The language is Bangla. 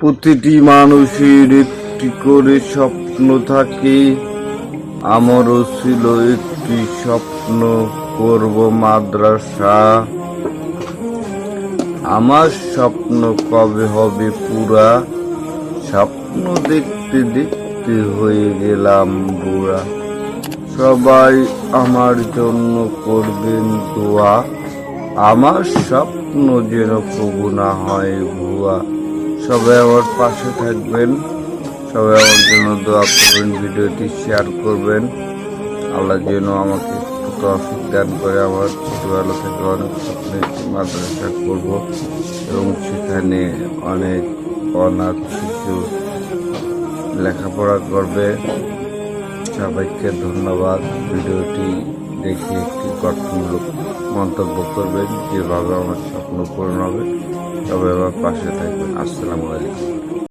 প্রতিটি মানুষের একটি করে স্বপ্ন থাকে। আমারও ছিল একটি স্বপ্ন, করব মাদ্রাসা। আমার স্বপ্ন কবে হবে পুরা? স্বপ্ন দেখতে দেখতে হয়ে গেলাম বুড়া। সবাই আমার জন্য করবেন দোয়া, আমার স্বপ্ন যেন কবু না হয় ভুয়া। সবাই আমার পাশে থাকবেন, সবাই আমার জন্য দোয়া করবেন, ভিডিওটি শেয়ার করবেন। আল্লাহ যেন আমাকে একটু তৌফিক দান করে। আমার ছোটবেলা থেকে অনেক স্বপ্ন একটি মাদ্রাসা করব এবং সেখানে অনেক অনাথ শিশু লেখাপড়া করবে। সবাইকে ধন্যবাদ। ভিডিওটি দেখে একটি গঠনমূলক মন্তব্য করবেন, যেভাবে আমার স্বপ্ন পূরণ হবে। সবাই আমার পাশে থাকবেন। আসসালামু আলাইকুম।